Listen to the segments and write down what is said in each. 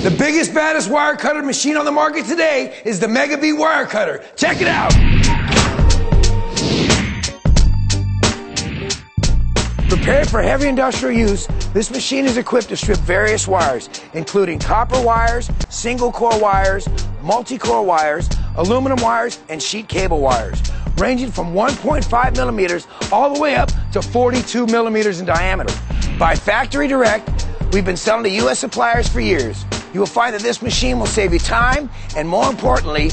The biggest, baddest wire cutter machine on the market today is the Megabee Wire Cutter. Check it out. Prepared for heavy industrial use, this machine is equipped to strip various wires, including copper wires, single-core wires, multi-core wires, aluminum wires, and sheet cable wires, ranging from 1.5 millimeters all the way up to 42 millimeters in diameter. By factory direct, we've been selling to U.S. suppliers for years. You will find that this machine will save you time and, more importantly,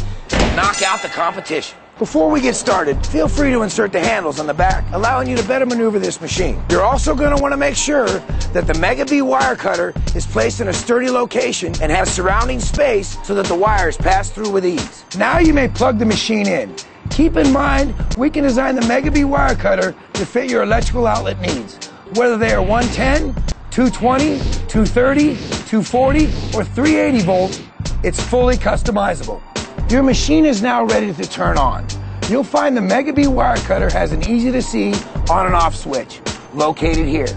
knock out the competition. Before we get started, feel free to insert the handles on the back, allowing you to better maneuver this machine. You're also going to want to make sure that the Megabee Wire Cutter is placed in a sturdy location and has surrounding space so that the wires pass through with ease. Now you may plug the machine in. Keep in mind, we can design the Megabee Wire Cutter to fit your electrical outlet needs, whether they are 110, 220, 230, 240, or 380 volts. It's fully customizable. Your machine is now ready to turn on. You'll find the Megabee Wire Cutter has an easy-to-see on and off switch located here.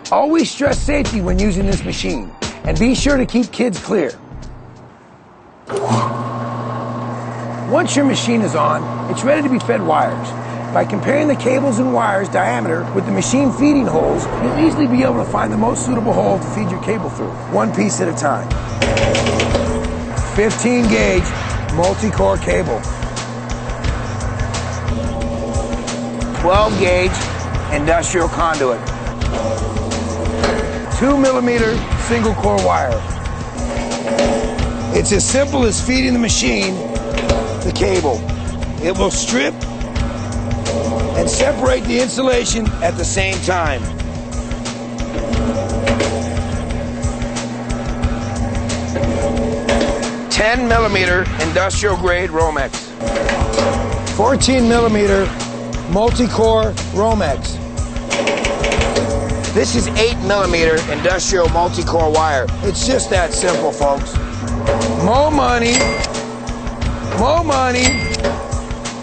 Always stress safety when using this machine, and be sure to keep kids clear. Once your machine is on, it's ready to be fed wires. By comparing the cables and wires diameter with the machine feeding holes, you'll easily be able to find the most suitable hole to feed your cable through, one piece at a time. 15 gauge multi-core cable. 12 gauge industrial conduit. 2 millimeter single core wire. It's as simple as feeding the machine the cable. It will strip and separate the insulation at the same time. $10 millimeter industrial grade Romex. 14 millimeter multi-core Romex. This is 8 millimeter industrial multi-core wire. It's just that simple, folks. More money, more money,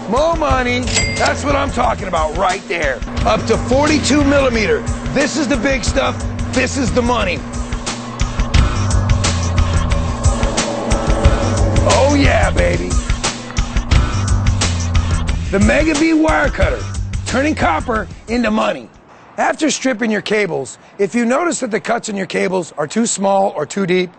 more money. That's what I'm talking about right there. Up to 42 millimeter. This is the big stuff. This is the money. Oh yeah, baby. The Megabee Wire Cutter, turning copper into money. After stripping your cables, if you notice that the cuts in your cables are too small or too deep,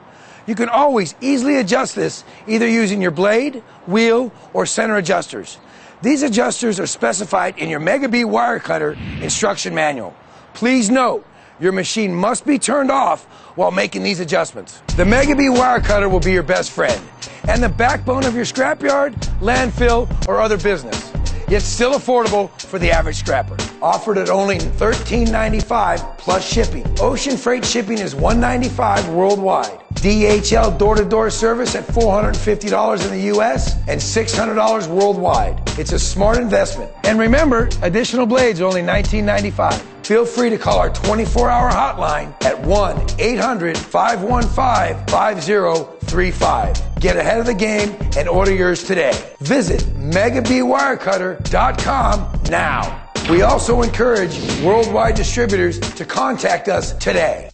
you can always easily adjust this either using your blade, wheel, or center adjusters. These adjusters are specified in your Megabee Wire Cutter instruction manual. Please note, your machine must be turned off while making these adjustments. The Megabee Wire Cutter will be your best friend and the backbone of your scrapyard, landfill, or other business, yet still affordable for the average scrapper. Offered at only $13.95 plus shipping. Ocean freight shipping is $195 worldwide. DHL door-to-door service at $450 in the US and $600 worldwide. It's a smart investment. And remember, additional blades are only $19.95. Feel free to call our 24-hour hotline at 1-800-515-5035. Get ahead of the game and order yours today. Visit megabeewirecutter.com now. We also encourage worldwide distributors to contact us today.